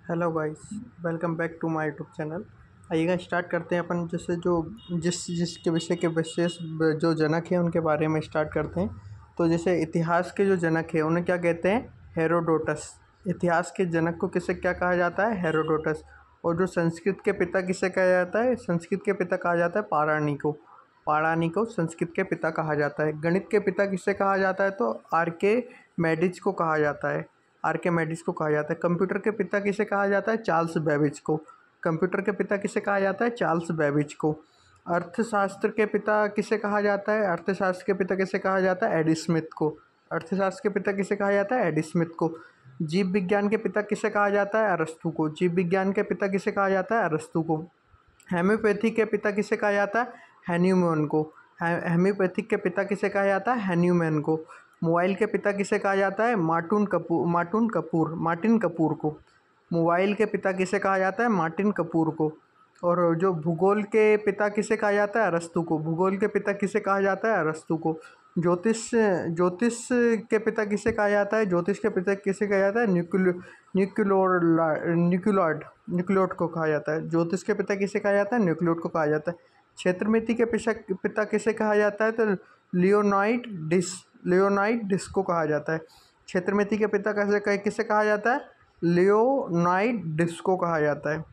Hello guys, welcome back to my YouTube channel. आइएगा start करते हैं अपन जैसे जो जिसके विषय के विशेष जो जनक हैं उनके बारे में स्टार्ट करते हैं। तो जैसे इतिहास के जो जनक हैं उन्हें क्या कहते हैं? हेरोडोटस। इतिहास के जनक को किसे क्या कहा जाता है? हेरोडोटस। और जो संस्कृत के पिता किसे कहा जाता है? संस्कृत के पिता कहा जाता है पारानी को। पारानी को संस्कृत के पिता कहा जाता है। गणित के पिता किसे कहा जाता है? तो आर्किमेडीज को कहा जाता है। आर्किमेडीज को कहा जाता है। कंप्यूटर के पिता किसे कहा जाता है? चार्ल्स बेबेज को। कंप्यूटर के पिता किसे कहा जाता है? चार्ल्स बेबेज को। अर्थशास्त्र के पिता किसे कहा जाता है? अर्थशास्त्र के पिता किसे कहा जाता है? एडी स्मिथ को। अर्थशास्त्र के पिता किसे कहा जाता है? एडी स्मिथ को। जीव विज्ञान के पिता किसे कहा जाता है? अरस्तु को। जीव विज्ञान के पिता किसे कहा जाता है? अरस्तु को। हेम्योपैथी के पिता किसे कहा जाता है? हैन्यूमैन को। हेम्योपैथिक के पिता किसे कहा जाता है? हैन्यूमैन को। मोबाइल के पिता किसे कहा जाता है? मार्टिन कपूर को। मोबाइल के पिता किसे कहा जाता है? मार्टिन कपूर को। और जो भूगोल के पिता किसे कहा जाता है? अरस्तु को। भूगोल के पिता किसे कहा जाता है? अरस्तु को। ज्योतिष ज्योतिष के पिता किसे कहा जाता है? ज्योतिष के पिता किसे कहा जाता है? न्यूक्लियोड को कहा जाता है। ज्योतिष के पिता किसे कहा जाता है? न्यूक्लियोड को कहा जाता है। क्षेत्रमिति के पिता किसे कहा जाता है? तो लियोनाइड डिस को कहा जाता है। क्षेत्रमिति के पिता किसे कहा जाता है? लियोनाइड डिस को कहा जाता है।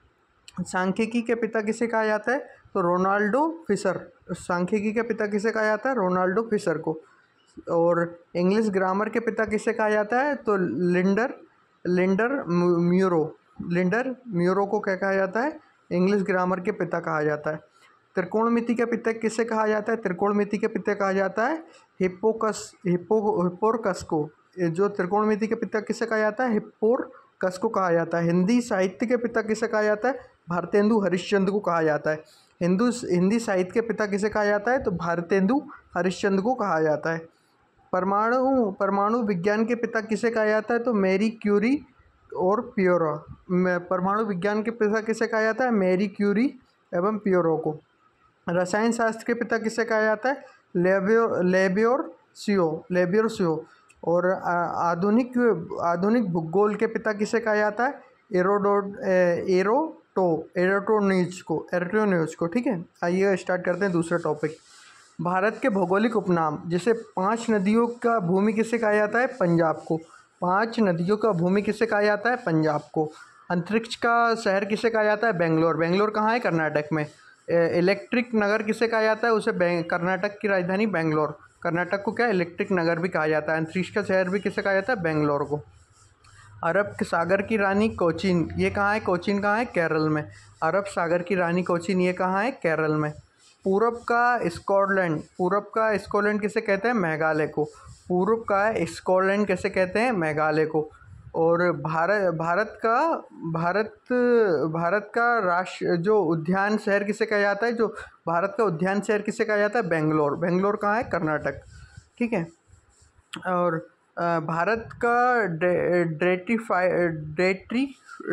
सांख्यिकी के पिता किसे कहा जाता है? तो रोनाल्डो फिशर। सांख्यिकी के पिता किसे कहा जाता है? रोनाल्डो फिशर को। और इंग्लिश ग्रामर के पिता किसे कहा जाता है? तो लिंडर म्यूरो। लिंडर म्यूरो को क्या कहा जाता है? इंग्लिश ग्रामर के पिता कहा जाता है। त्रिकोणमिति के पिता किसे कहा जाता है? त्रिकोणमिति के पिता कहा जाता है हिप्पोरकस को। ये जो त्रिकोणमिति के पिता किसे कहा जाता है? हिप्पोरकस को कहा जाता है। हिंदी साहित्य के पिता किसे कहा जाता है? भारतेंदु हरिश्चंद्र को कहा जाता है। हिंदी साहित्य के पिता किसे कहा जाता है? तो भारतेंदु हरिश्चंद्र को कहा जाता है। परमाणु विज्ञान के पिता किसे कहा जाता है? तो मैरी क्यूरी और पियोरो। परमाणु विज्ञान के पिता किसे कहा जाता है? मैरी क्यूरी एवं पियोरो को। रसायन शास्त्र के पिता किसे कहा जाता है? लेबियोर सियो। और आधुनिक भूगोल के पिता किसे कहा जाता है? एरोटोन्यूज को। ठीक है, आइए स्टार्ट करते हैं दूसरा टॉपिक। भारत के भौगोलिक उपनाम, जैसे 5 नदियों का भूमि किसे कहा जाता है? पंजाब को। 5 नदियों का भूमि किसे कहा जाता है? पंजाब को। अंतरिक्ष का शहर किसे कहा जाता है? बेंगलोर। बेंगलोर कहाँ है? कर्नाटक में। इलेक्ट्रिक नगर किसे कहा जाता है? उसे कर्नाटक की राजधानी बेंगलोर। कर्नाटक को क्या इलेक्ट्रिक नगर भी कहा जाता है। अंतरिक्ष का शहर भी किसे कहा जाता है? बेंगलोर को। अरब के सागर की रानी कोचीन, ये कहाँ है? कोचीन कहाँ है? केरल में। अरब सागर की रानी कोचीन, ये कहाँ है? केरल में। पूरब का स्कॉटलैंड किसे कहते हैं? मेघालय को। पूर्व का स्कॉटलैंड किसे कहते हैं? मेघालय को। और भारत का राष्ट्र जो उद्यान शहर किसे कहा जाता है? जो भारत का उद्यान शहर किसे कहा जाता है? बेंगलोर। बेंगलोर कहाँ है? कर्नाटक। ठीक है। और भारत का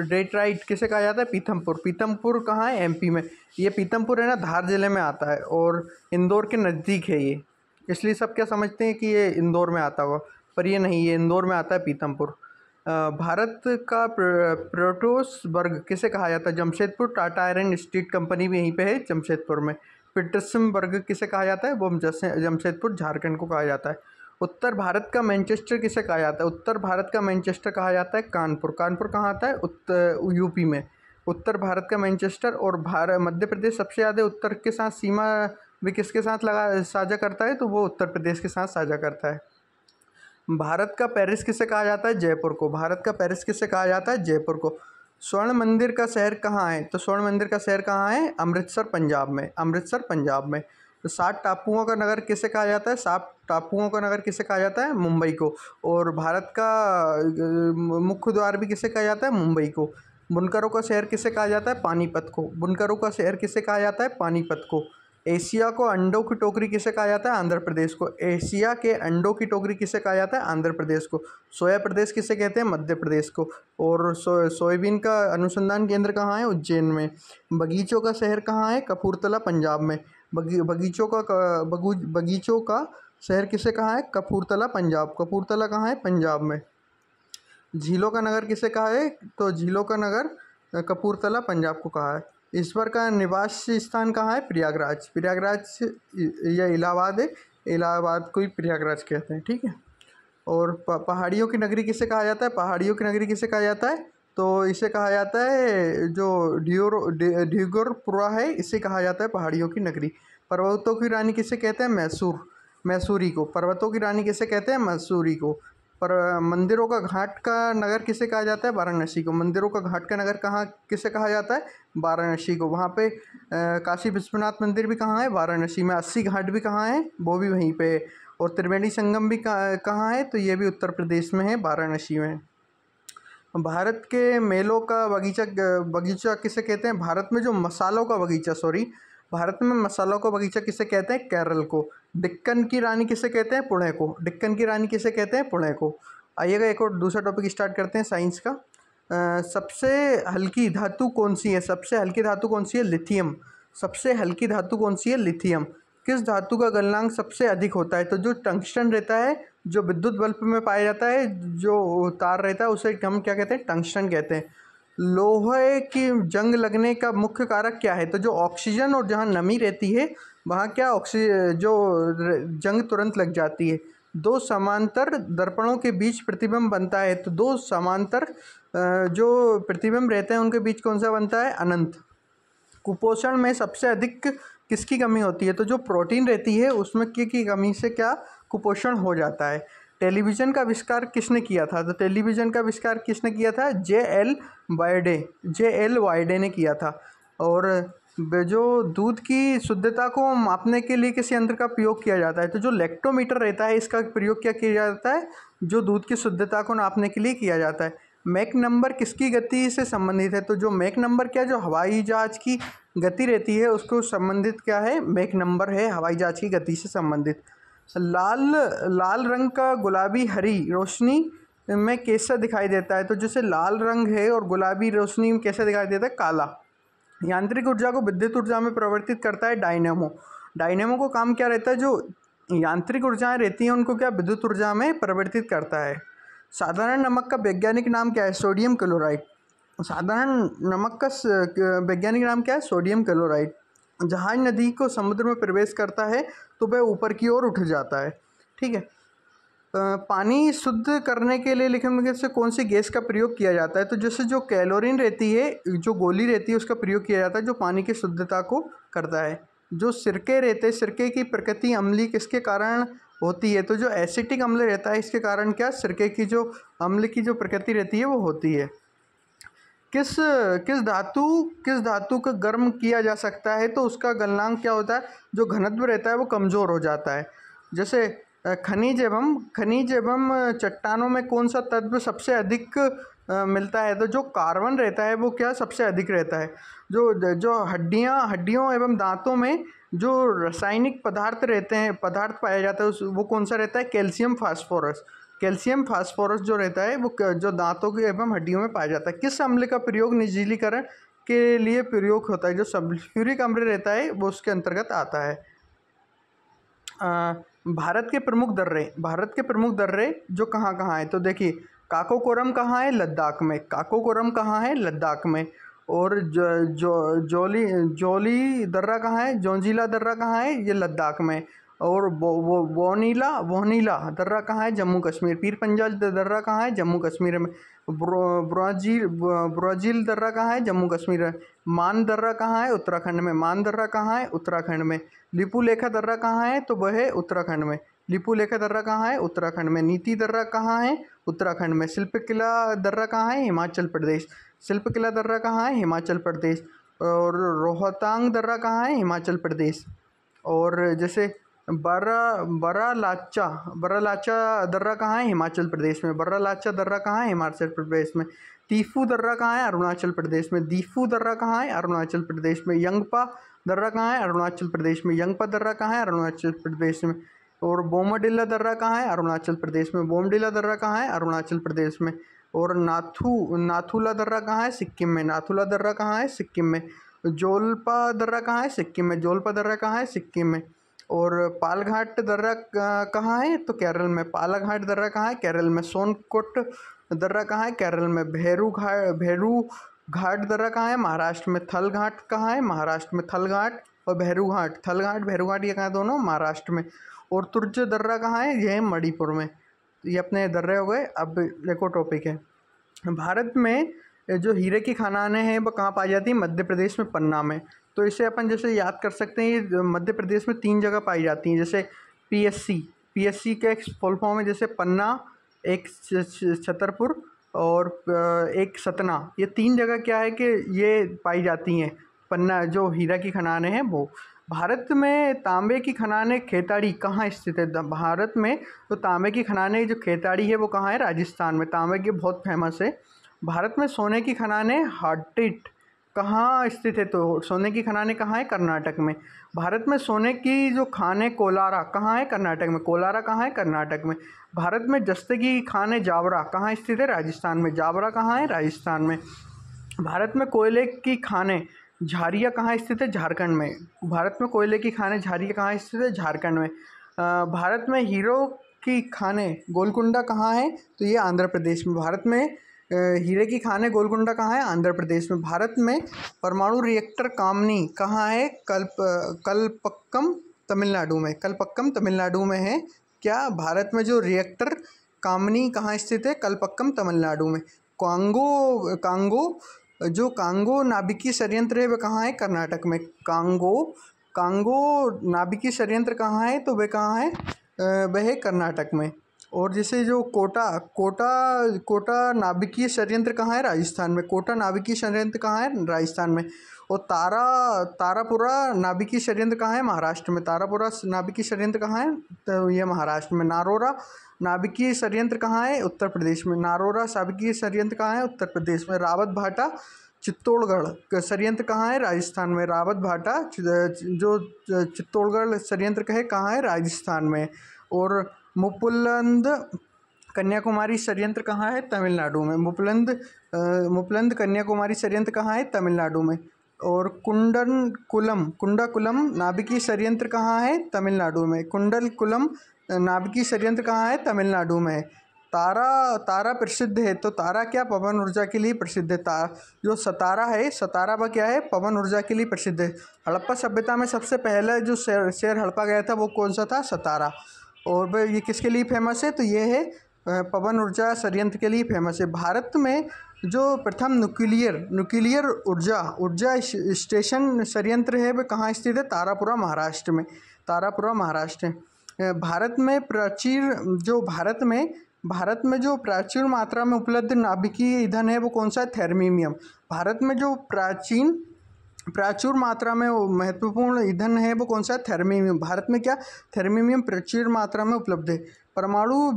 डेट्राइट किसे कहा जाता है? पीथमपुर। पीथमपुर कहाँ है? एमपी में। ये पीथमपुर है ना, धार जिले में आता है और इंदौर के नज़दीक है ये, इसलिए सब क्या समझते हैं कि ये इंदौर में आता होगा, पर ये नहीं, ये इंदौर में आता है पीथमपुर। भारत का प्रोटोसबर्ग किसे कहा जाता है? Jamshedpur. Tata iron steel company भी यहीं पे है, जमशेदपुर में। पीटर्सबर्ग किसे कहा जाता है? वो जमशेदपुर झारखंड को कहा जाता है। उत्तर भारत का मैनचेस्टर किसे कहा जाता है? उत्तर भारत का मैनचेस्टर कहा जाता है कानपुर। कानपुर कहाँ आता है? यूपी में। उत्तर भारत का मैनचेस्टर। और मध्य प्रदेश सबसे ज़्यादा उत्तर के साथ सीमा भी किसके साथ साझा करता है? तो वो उत्तर प्रदेश के साथ साझा करता है। भारत का पेरिस किसे कहा जाता है? जयपुर को। भारत का पेरिस किसे कहा जाता है? जयपुर को। स्वर्ण मंदिर का शहर कहाँ है? तो स्वर्ण मंदिर का शहर कहाँ है? अमृतसर, पंजाब में। अमृतसर, पंजाब में। तो 7 टापुओं का नगर किसे कहा जाता है? 7 टापुओं का नगर किसे कहा जाता है? मुंबई को। और भारत का मुख्य द्वार भी किसे कहा जाता है? मुंबई को। बुनकरों का शहर किसे कहा जाता है? पानीपत को। बुनकरों का शहर किसे कहा जाता है? पानीपत को। एशिया को अंडों की टोकरी किसे कहा जाता है? आंध्र प्रदेश को। एशिया के अंडों की टोकरी किसे कहा जाता है? आंध्र प्रदेश को। सोया प्रदेश किसे कहते हैं? मध्य प्रदेश को। और सोयाबीन का अनुसंधान केंद्र कहाँ है? उज्जैन में। बगीचों का शहर कहाँ है? कपूरथला, पंजाब में। बगीचों का शहर किसे कहाँ है? कपूरथला, पंजाब। कपूरथला कहाँ है? पंजाब में। झीलों का नगर किसे कहा है? तो झीलों का नगर कपूरथला पंजाब को कहा है। ईश्वर का निवास स्थान कहाँ है? प्रयागराज। प्रयागराज या इलाहाबाद है, इलाहाबाद को ही प्रयागराज कहते हैं, ठीक है। और पहाड़ियों की नगरी किसे कहा जाता है? पहाड़ियों की नगरी किसे कहा जाता है? तो इसे कहा जाता है जो ड्यूगरपुरा है, इसे कहा जाता है पहाड़ियों की नगरी। पर्वतों की रानी किसे कहते हैं? मैसूर, मैसूरी को। पर्वतों की रानी किसे कहते हैं? मैसूरी को। पर मंदिरों का घाट का नगर किसे कहा जाता है? वाराणसी को। मंदिरों का घाट का नगर कहाँ किसे कहा जाता है? वाराणसी को। वहाँ पे काशी विश्वनाथ मंदिर भी कहाँ है? वाराणसी में। 80 घाट भी कहाँ है? वो भी वहीं पे। और त्रिवेणी संगम भी कहाँ है? तो ये भी उत्तर प्रदेश में है, वाराणसी में। भारत के मेलों का बगीचा बगीचा किसे कहते हैं? भारत में जो मसालों का बगीचा, सॉरी, भारत में मसालों का बगीचा किसे कहते हैं? केरल को। डेक्कन की रानी किसे कहते हैं? पुणे को। डेक्कन की रानी किसे कहते हैं? पुणे को। आइएगा एक और दूसरा टॉपिक स्टार्ट करते हैं साइंस का। सबसे हल्की धातु कौन सी है? सबसे हल्की धातु कौन सी है? लिथियम। सबसे हल्की धातु कौन सी है? लिथियम। किस धातु का गलनांक सबसे अधिक होता है? तो जो टंगस्टन रहता है, जो विद्युत बल्ब में पाया जाता है, जो तार रहता है, उसे हम क्या कहते हैं? टंगस्टन कहते हैं। लोहे की जंग लगने का मुख्य कारक क्या है? तो जो ऑक्सीजन और जहाँ नमी रहती है वहाँ क्या जंग तुरंत लग जाती है। दो समांतर दर्पणों के बीच प्रतिबिंब बनता है, तो दो समांतर जो प्रतिबिंब रहते हैं उनके बीच कौन सा बनता है? अनंत। कुपोषण में सबसे अधिक किसकी कमी होती है? तो जो प्रोटीन रहती है उसमें की कमी से क्या कुपोषण हो जाता है। टेलीविज़न का आविष्कार किसने किया था? तो टेलीविज़न का आविष्कार किसने किया था? जे एल वायडे ने किया था। और जो दूध की शुद्धता को मापने के लिए किस यंत्र का प्रयोग किया जाता है? तो जो लैक्टोमीटर रहता है, इसका प्रयोग क्या किया जाता है? जो दूध की शुद्धता को नापने के लिए किया जाता है। मैक नंबर किसकी गति से संबंधित है? तो जो मैक नंबर क्या, जो हवाई जहाज़ की गति रहती है उसको संबंधित क्या है? मैक नंबर है, हवाई जहाज़ की गति से संबंधित। लाल लाल रंग का गुलाबी हरी रोशनी में कैसा दिखाई देता है? तो जैसे लाल रंग है और गुलाबी रोशनी में कैसा दिखाई देता है? काला। यांत्रिक ऊर्जा को विद्युत ऊर्जा में परिवर्तित करता है डायनेमो। डायनेमो को काम क्या रहता है? जो यांत्रिक ऊर्जाएं रहती हैं उनको क्या विद्युत ऊर्जा में परिवर्तित करता है। साधारण नमक का वैज्ञानिक नाम क्या है? Sodium chloride. साधारण नमक का वैज्ञानिक नाम क्या है? Sodium chloride. जहाज नदी को समुद्र में प्रवेश करता है तो वह ऊपर की ओर उठ जाता है, ठीक है। पानी शुद्ध करने के लिए लिखने में से कौन सी गैस का प्रयोग किया जाता है? तो जैसे जो क्लोरीन रहती है, जो गोली रहती है, उसका प्रयोग किया जाता है जो पानी की शुद्धता को करता है। जो सिरके रहते हैं, सिरके की प्रकृति अम्लीय किसके कारण होती है? तो जो एसिटिक अम्ल रहता है इसके कारण क्या सिरके की जो अम्ल की जो प्रकृति रहती है वो होती है। किस किस धातु को गर्म किया जा सकता है तो उसका गलनांक क्या होता है? जो घनत्व रहता है वो कमज़ोर हो जाता है। जैसे खनिज एवं चट्टानों में कौन सा तत्व सबसे अधिक मिलता है? तो जो कार्बन रहता है वो क्या सबसे अधिक रहता है। जो हड्डियों एवं दांतों में जो रासायनिक पदार्थ पाया जाता है वो कौन सा रहता है? Calcium phosphorus. कैल्शियम फास्फोरस जो रहता है वो जो दांतों के एवं हड्डियों में पाया जाता है। किस अम्ल का प्रयोग निर्जलीकरण के लिए प्रयोग होता है? जो सल्फ्यूरिक अम्ल रहता है वो उसके अंतर्गत आता है। भारत के प्रमुख दर्रे जो कहाँ कहाँ है? तो देखिए, काकोकोरम कहाँ है? लद्दाख में। काकोकोरम कहाँ है? लद्दाख में। और जोली दर्रा कहाँ है? जोजिला दर्रा कहाँ है? ये लद्दाख में। और वोनीला दर्रा कहाँ है? जम्मू कश्मीर। पीर पंजाल दर्रा कहाँ है? जम्मू कश्मीर में। ब्राज़ील दर्रा कहाँ है? जम्मू कश्मीर में। मान दर्रा कहाँ है? उत्तराखंड में। मान दर्रा कहाँ है? उत्तराखंड में। लिपुलेखा दर्रा कहाँ है? तो वह है उत्तराखंड में। लिपुलेखा दर्रा कहाँ है? उत्तराखंड में। नीति दर्रा कहाँ है? उत्तराखंड में। शिल्पकिला दर्रा कहाँ है? हिमाचल प्रदेश। शिल्पकिला दर्रा कहाँ है? हिमाचल प्रदेश। और रोहतांग दर्रा कहाँ है? हिमाचल प्रदेश। और जैसे बरालाचा दर्रा कहाँ है? हिमाचल प्रदेश में। बरालाचा दर्रा कहाँ है? हिमाचल प्रदेश में। तीफू दर्रा कहाँ है? अरुणाचल प्रदेश में। दीफू दर्रा कहाँ है? अरुणाचल प्रदेश में। यंगपा दर्रा कहाँ है? अरुणाचल प्रदेश में। यंगपा दर्रा कहाँ है? अरुणाचल प्रदेश में। और बोमडिला दर्रा कहाँ है? अरुणाचल प्रदेश में। बोमडिला दर्रा कहाँ है? अरुणाचल प्रदेश में। और नाथुला दर्रा कहाँ है? सिक्किम में। नाथुला दर्रा कहाँ है? सिक्किम में। जोल्पा दर्रा कहाँ है? सिक्किम में। जोल्पा दर्रा कहाँ है? सिक्किम में। और पालघाट दर्रा कहाँ है? तो केरल में। पालाघाट दर्रा कहाँ है? केरल में। दर्रा कहाँ है? केरल में। भेरू घाट दर्रा कहाँ है? महाराष्ट्र में। थल घाट कहाँ है? महाराष्ट्र में। थल घाट और भैरू घाट, थल घाट भैरू घाट ये कहाँ है? दोनों महाराष्ट्र में। और तुर्ज दर्रा कहाँ है? ये है मणिपुर में। तो ये अपने दर्रे हो गए। अब देखो टॉपिक है, भारत में जो हीरे की खदानें हैं वो कहाँ पाई जाती है? मध्य प्रदेश में, पन्ना में। तो इसे अपन जैसे याद कर सकते हैं, ये मध्य प्रदेश में 3 जगह पाई जाती हैं। जैसे पीएससी का एक फुल फॉर्म है, जैसे पन्ना, एक छतरपुर और एक सतना। ये 3 जगह क्या है कि ये पाई जाती हैं, पन्ना जो हीरा की खदानें हैं वो। भारत में तांबे की खदानें खेताड़ी कहाँ स्थित है? भारत में तो तांबे की खदानें जो खेताड़ी है वो कहाँ है? राजस्थान में। तांबे की बहुत फेमस है। भारत में सोने की खदानें हार्टिट कहाँ स्थित है? तो सोने की खदानें कहाँ है? कर्नाटक में। भारत में सोने की जो खानें कोलारा कहाँ है? कर्नाटक में। कोलारा कहाँ है? कर्नाटक में। भारत में जस्ते की खानें जावरा कहाँ स्थित है? राजस्थान में। जावरा कहाँ है? राजस्थान में। भारत में कोयले की खानें झारिया कहाँ स्थित है? झारखंड में। भारत में कोयले की खानें झारिया कहाँ स्थित है? झारखंड में। भारत में हीरो की खानें गोलकुंडा कहाँ है? तो ये आंध्र प्रदेश में। भारत में हीरे की खानें गोलकुंडा कहाँ है? आंध्र प्रदेश में। भारत में परमाणु रिएक्टर कामनी कहाँ है? कलपक्कम तमिलनाडु में। कलपक्कम तमिलनाडु में है। क्या? भारत में जो रिएक्टर कामनी कहाँ स्थित है? कलपक्कम तमिलनाडु में। कांगो नाभिकीय संयंत्र है वह कहाँ है? कर्नाटक में। कांगो नाभिकीय संयंत्र कहाँ है? तो वह कहाँ है? वह है कर्नाटक में। और जैसे जो कोटा नाभिकीय संयंत्र कहाँ है? राजस्थान में। कोटा नाभिकीय संयंत्र कहाँ है? राजस्थान में। और तारापुरा नाभिकीय संयंत्र कहाँ है? महाराष्ट्र में। तारापुरा नाभिकीय संयंत्र कहाँ है? तो ये महाराष्ट्र में। नारोरा नाभिकीय संयंत्र कहाँ है? उत्तर प्रदेश में। नारोरा नाभिकीय संयंत्र कहाँ है? उत्तर प्रदेश में। रावत भाटा चित्तौड़गढ़ संयंत्र कहाँ है? राजस्थान में। रावत भाटा जो चित्तौड़गढ़ संयंत्र है कहाँ है? राजस्थान में। और मुपुलंद कन्याकुमारी संयंत्र कहाँ है? तमिलनाडु में। मुपलंद कन्याकुमारी संयंत्र कहाँ है? तमिलनाडु में। और कुंडाकुलम नाभिकीय संयंत्र कहाँ है? तमिलनाडु में। कुंडलकुलम नाभिकीय संयंत्र कहाँ है? तमिलनाडु में। तारा प्रसिद्ध है, तो तारा क्या? पवन ऊर्जा के लिए प्रसिद्ध है। जो सतारा है, सतारा वह क्या है? पवन ऊर्जा के लिए प्रसिद्ध है। हड़प्पा सभ्यता में सबसे पहले जो शहर हड़पा गया था वो कौन सा था? सतारा। और वह ये किसके लिए फेमस है? तो ये है पवन ऊर्जा संयंत्र के लिए फेमस है। भारत में जो प्रथम न्यूक्लियर ऊर्जा स्टेशन संयंत्र है वह कहाँ स्थित है? तारापुरा महाराष्ट्र में। तारापुरा महाराष्ट्र। भारत में जो प्राचीन मात्रा में उपलब्ध नाभिकीय ईंधन है वो कौन सा है? थर्मियम। भारत में जो प्रचुर मात्रा में महत्वपूर्ण ईंधन है वो कौन सा है? थर्मियम। भारत में क्या? थर्मियम प्रचुर मात्रा में उपलब्ध है। परमाणु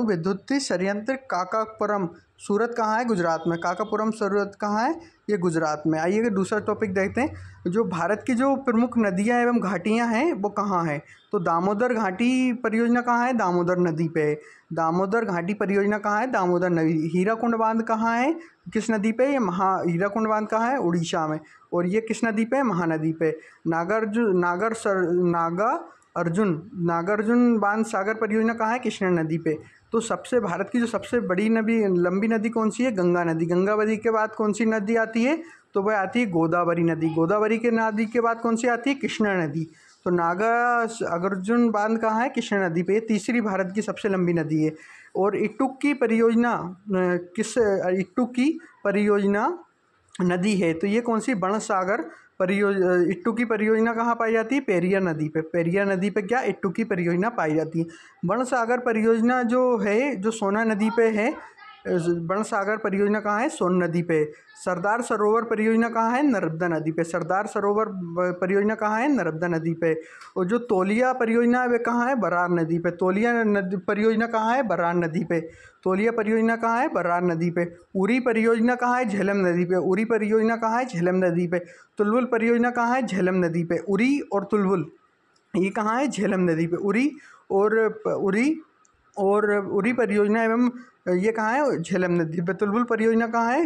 विद्युत संयंत्र काकापुरम सूरत कहाँ है? गुजरात में। काकापुरम सूरत कहाँ है? ये गुजरात में। आइए दूसरा टॉपिक देखते हैं। जो भारत की जो प्रमुख नदियाँ एवं घाटियाँ हैं वो कहाँ हैं? तो दामोदर घाटी परियोजना कहाँ है? दामोदर नदी पे। दामोदर घाटी परियोजना कहाँ है? दामोदर नदी। हीराकुंड बांध कहाँ है? किस नदी पे? ये हीराकुंड बांध कहाँ है? उड़ीसा में। और ये किस नदी पे? महानदी पे। नागार्जुन बांध सागर परियोजना कहाँ है? कृष्णा नदी पे। तो भारत की जो सबसे बड़ी लंबी नदी कौन सी है? गंगा नदी। गंगा नदी के बाद कौन सी नदी आती है? तो वह आती है गोदावरी नदी। गोदावरी के नदी के बाद कौन सी आती है? कृष्णा नदी। तो नागार्जुन बांध कहाँ है? कृष्णा नदी पे। तीसरी भारत की सबसे लंबी नदी है। और इटुक्की परियोजना नदी है, तो ये कौन सी? बनसागर इट्टुकी परियोजना कहाँ पाई जाती है? पेरियार नदी पे। पेरियार नदी पे क्या? इट्टुकी परियोजना पाई जाती है। बनसागर परियोजना जो है, जो सोना नदी पे है। बनसागर परियोजना कहाँ है? सोन नदी पे। सरदार सरोवर परियोजना कहाँ है? नर्मदा नदी पे। सरदार सरोवर परियोजना कहाँ है? नर्मदा नदी पे। और जो तौलिया परियोजना है वह कहाँ है? बरार नदी पे। परियोजना कहाँ है? बरार नदी पे। तौलिया परियोजना कहाँ है? बरार नदी पे। उरी परियोजना कहाँ है? झेलम नदी पे। उरी परियोजना कहाँ है? झेलम नदी पे। तुलवुल परियोजना कहाँ है? झेलम नदी पे। उरी और तुलवुल ये कहाँ है? झेलम नदी पे। उरी परियोजना एवं ये कहाँ है? झेलम नदी पे। तुलवुल परियोजना कहाँ है?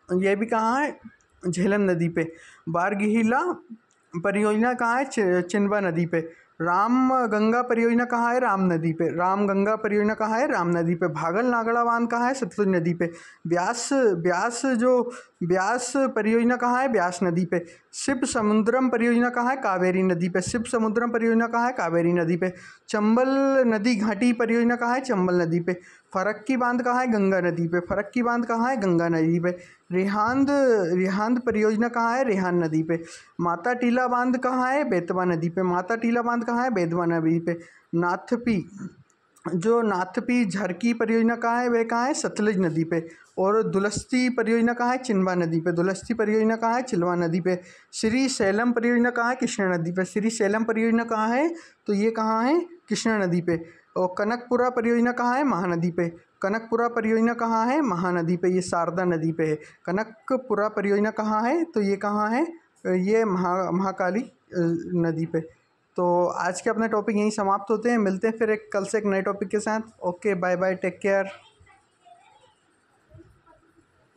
ये भी कहाँ है? झेलम नदी पे। बारगिहिला परियोजना कहाँ है? चिन्वा नदी पे। राम गंगा परियोजना कहाँ है? राम नदी पे। राम गंगा परियोजना कहाँ है? राम नदी पे। भागल नागड़ा बांध कहाँ है? सतलुज नदी पे। ब्यास ब्यास परियोजना कहाँ है? ब्यास नदी पे। शिव समुद्रम परियोजना कहाँ है? कावेरी नदी पे। शिव समुद्रम परियोजना कहाँ है? कावेरी नदी पे। चंबल नदी घाटी परियोजना कहाँ है? चंबल नदी पे। फरक्की बांध कहाँ है? गंगा नदी पे। फरक्की बांध कहाँ है? गंगा नदी पे। रिहांद परियोजना कहाँ है? रेहान नदी पे। माता टीला बांध कहाँ है? बेतवा नदी पे। माता टीला बांध कहाँ है? बेतवा नदी पे। नाथपी झरकी परियोजना कहाँ है? वह कहाँ है? सतलुज नदी पे। और दुलस्ती परियोजना कहाँ है? चिन्वा नदी पे। दुलस्ती परियोजना कहाँ है? चिल्वा नदी पे। श्री सैलम परियोजना कहाँ है? कृष्णा नदी पे। श्री सैलम परियोजना कहाँ है? तो ये कहाँ है? कृष्णा नदी पे। और कनकपुरा परियोजना कहाँ है? महानदी पे। कनकपुरा परियोजना कहाँ है? महानदी पे। ये शारदा नदी पे है। कनकपुरा परियोजना कहाँ है? तो ये कहाँ है? ये महाकाली नदी पे। तो आज के अपने टॉपिक यहीं समाप्त होते हैं। मिलते हैं फिर कल से एक नए टॉपिक के साथ। Okay, bye bye, take care.